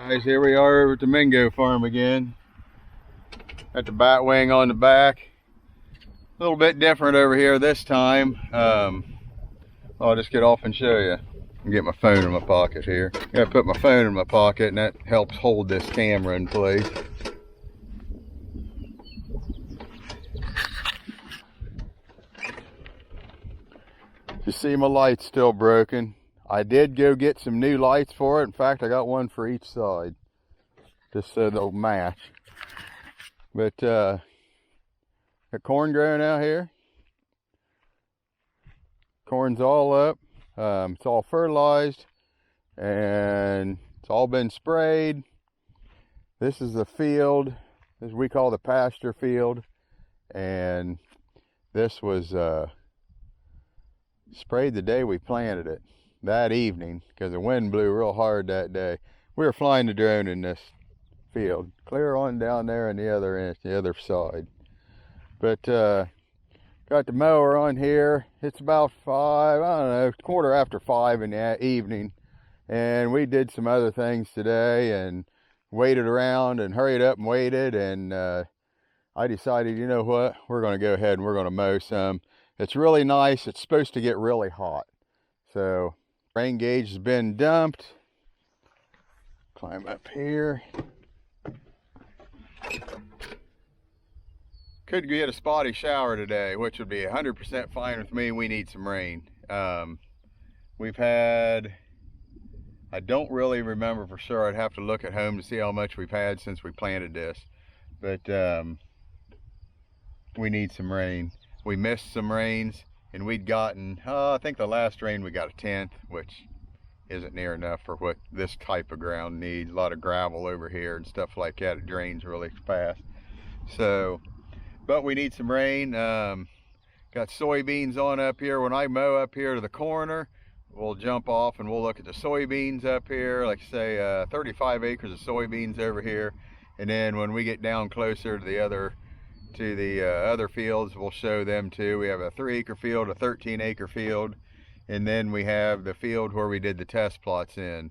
Guys, here we are over at the Mingo farm again. Got the bat wing on the back. A little bit different over here this time. I'll just get off and show you. Get my phone in my pocket here. Gotta put my phone in my pocket, and that helps hold this camera in place. You see my light's still broken. I did go get some new lights for it. In fact, I got one for each side, just so they'll match. But got corn growing out here. Corn's all up. It's all fertilized, and it's all been sprayed. This is the field, as we call the pasture field, and this was sprayed the day we planted it. That evening, because the wind blew real hard that day. We were flying the drone in this field, clear on down there on the other end, the other side. But got the mower on here. It's about 5, I don't know, 5:15 in the evening, and we did some other things today and waited around and hurried up and waited, and I decided, you know what, we're going to go ahead and we're going to mow some. It's really nice. It's supposed to get really hot, so rain gauge has been dumped. Climb up here. Could get a spotty shower today, which would be 100% fine with me. We need some rain. We've had, I don't really remember for sure. I'd have to look at home to see how much we've had since we planted this. But we need some rain. We missed some rains. And we'd gotten, I think the last rain we got a 10th, which isn't near enough for what this type of ground needs. A lot of gravel over here and stuff like that. It drains really fast. So, but we need some rain. Got soybeans on up here. When I mow up here to the corner, we'll jump off and we'll look at the soybeans up here. Like say 35 acres of soybeans over here. And then when we get down closer to the other fields, we'll show them too. We have a 3-acre field, a 13-acre field, and then we have the field where we did the test plots in.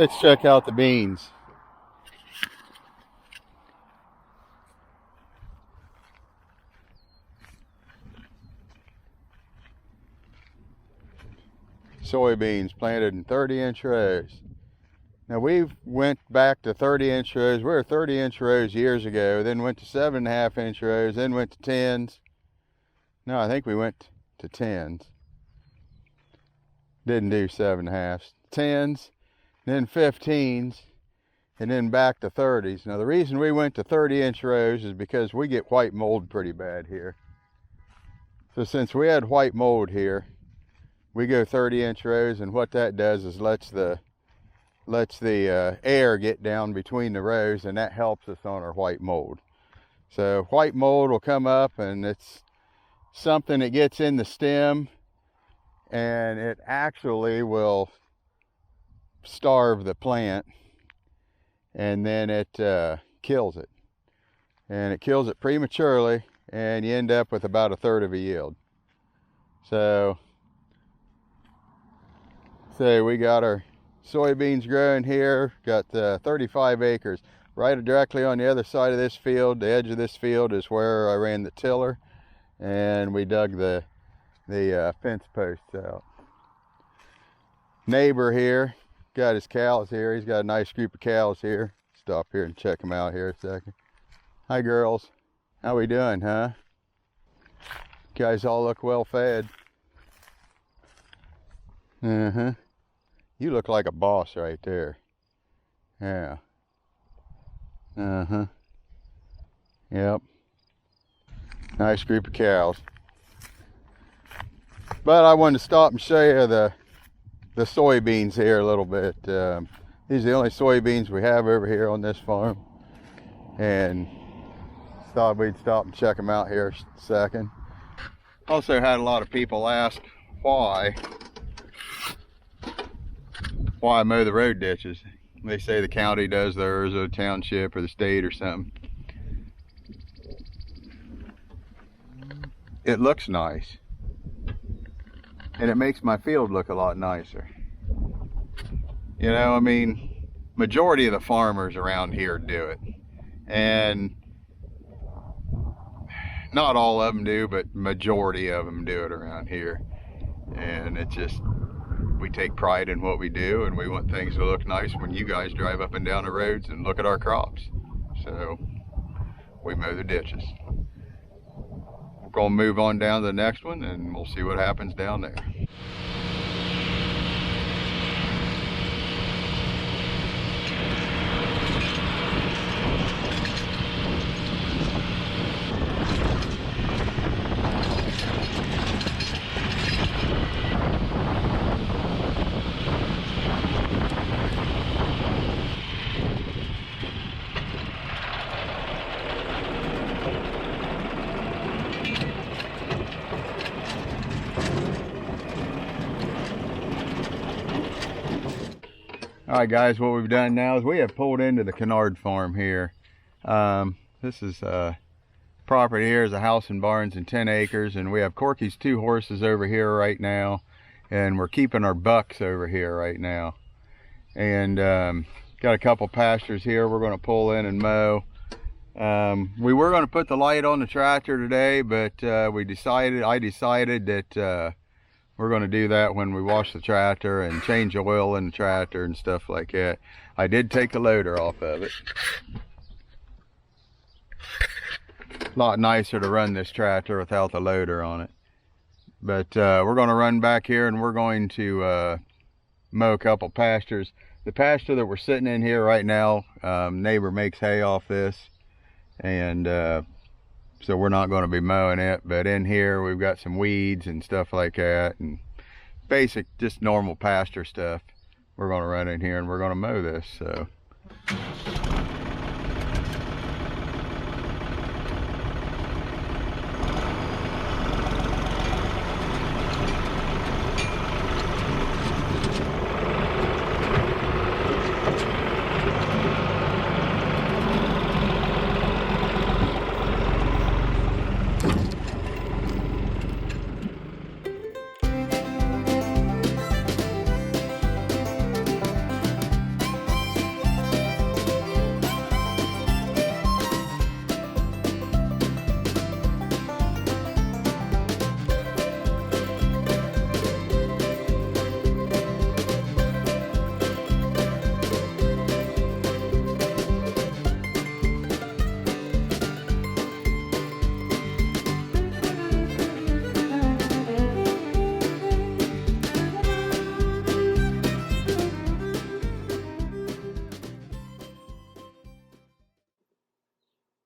Let's check out the beans. Soybeans planted in 30-inch rows. Now we went back to 30-inch rows. We were 30-inch rows years ago, then went to 7.5-inch rows, then went to 10s. No, I think we went to 10s. Didn't do 7.5s. 10s, then 15s, and then back to 30s. Now the reason we went to 30-inch rows is because we get white mold pretty bad here. So since we had white mold here, we go 30-inch rows, and what that does is lets the air get down between the rows, and that helps us on our white mold. So white mold will come up, and it's something that gets in the stem, and it actually will starve the plant, and then it kills it. And it kills it prematurely, and you end up with about 1/3 of a yield. So we got our soybeans growing here, got 35 acres. Right directly on the other side of this field, the edge of this field, is where I ran the tiller, and we dug the fence posts out. Neighbor here got his cows here. He's got a nice group of cows here. Stop here and check them out here a second. Hi girls, how we doing, huh? You guys all look well fed. You look like a boss right there. Yeah. Yep. Nice group of cows. But I wanted to stop and show you the soybeans here a little bit. These are the only soybeans we have over here on this farm. And thought we'd stop and check them out here a second. Also had a lot of people ask why I mow the road ditches. They say the county does theirs, or the township, or the state, or something. It looks nice, and it makes my field look a lot nicer. You know, I mean, majority of the farmers around here do it, and not all of them do, but majority of them do it around here. And it's just, we take pride in what we do, and we want things to look nice when you guys drive up and down the roads and look at our crops. So we mow the ditches. We're going to move on down to the next one, and we'll see what happens down there. All right, guys, what we've done now is we have pulled into the Kennard farm here. This is property here is a house and barns and 10 acres, and we have Corky's 2 horses over here right now, and we're keeping our bucks over here right now. And got a couple pastures here we're going to pull in and mow. We were going to put the light on the tractor today, but I decided that we're going to do that when we wash the tractor and change oil in the tractor and stuff like that. I did take the loader off of it. A lot nicer to run this tractor without the loader on it. But we're going to run back here, and we're going to mow a couple pastures. The pasture that we're sitting in here right now, neighbor makes hay off this, and so we're not going to be mowing it. But in here we've got some weeds and stuff like that, and basic just normal pasture stuff. We're going to run in here and we're going to mow this. So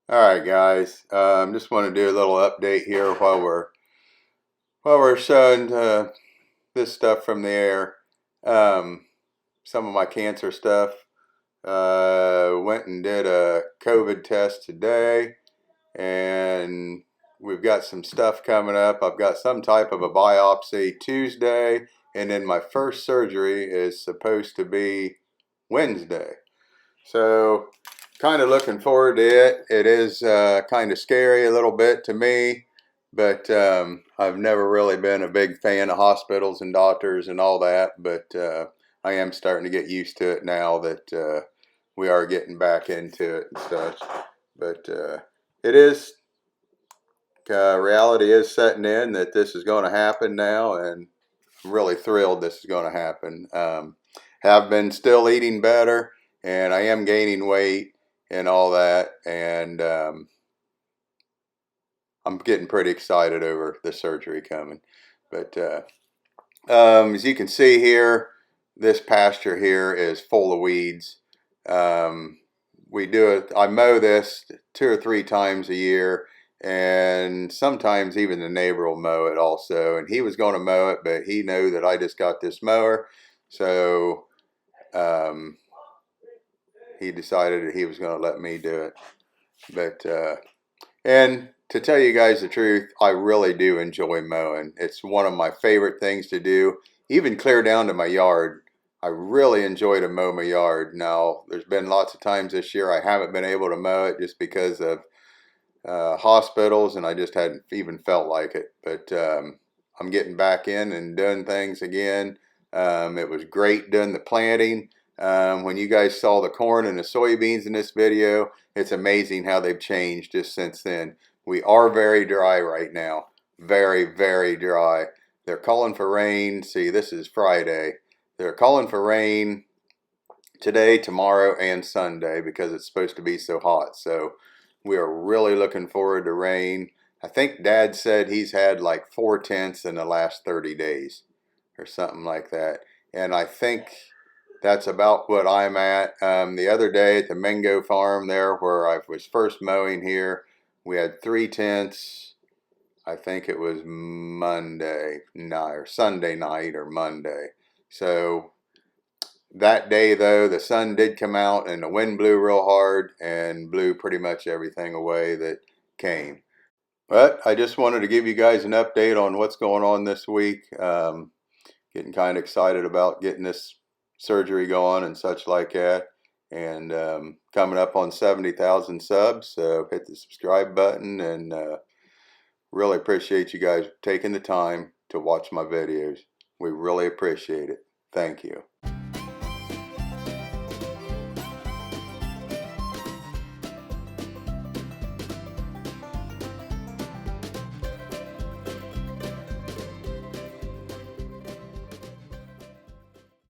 All right, guys. Just want to do a little update here while we're showing this stuff from the air. Some of my cancer stuff. Went and did a COVID test today, and we've got some stuff coming up. I've got some type of a biopsy Tuesday, and then my first surgery is supposed to be Wednesday. So kind of looking forward to it. It is kind of scary a little bit to me, but I've never really been a big fan of hospitals and doctors and all that, but I am starting to get used to it now that we are getting back into it and such. But it is, reality is setting in that this is going to happen now, and I'm really thrilled this is going to happen. Have been still eating better, and I am gaining weight and all that, and I'm getting pretty excited over the surgery coming. But as you can see here, this pasture here is full of weeds. I mow this 2 or 3 times a year, and sometimes even the neighbor will mow it also. And he was going to mow it, but he knew that I just got this mower, so he decided that he was going to let me do it. But and to tell you guys the truth, I really do enjoy mowing. It's one of my favorite things to do, even clear down to my yard. I really enjoy to mow my yard. Now, there's been lots of times this year I haven't been able to mow it just because of hospitals, and I just hadn't even felt like it. But I'm getting back in and doing things again. It was great doing the planting. When you guys saw the corn and the soybeans in this video, it's amazing how they've changed just since then. We are very dry right now. Very, very dry. They're calling for rain. See, this is Friday. They're calling for rain today, tomorrow, and Sunday because it's supposed to be so hot. So we are really looking forward to rain. I think Dad said he's had like 4 tenths in the last 30 days or something like that. And I think that's about what I'm at. The other day at the mango farm there where I was first mowing here, we had 3 tenths. I think it was Monday night or Sunday night or Monday. So that day though, the sun did come out and the wind blew real hard and blew pretty much everything away that came. But I just wanted to give you guys an update on what's going on this week. Getting kind of excited about getting this surgery going and such like that. And coming up on 70,000 subs, so hit the subscribe button, and really appreciate you guys taking the time to watch my videos. We really appreciate it. Thank you.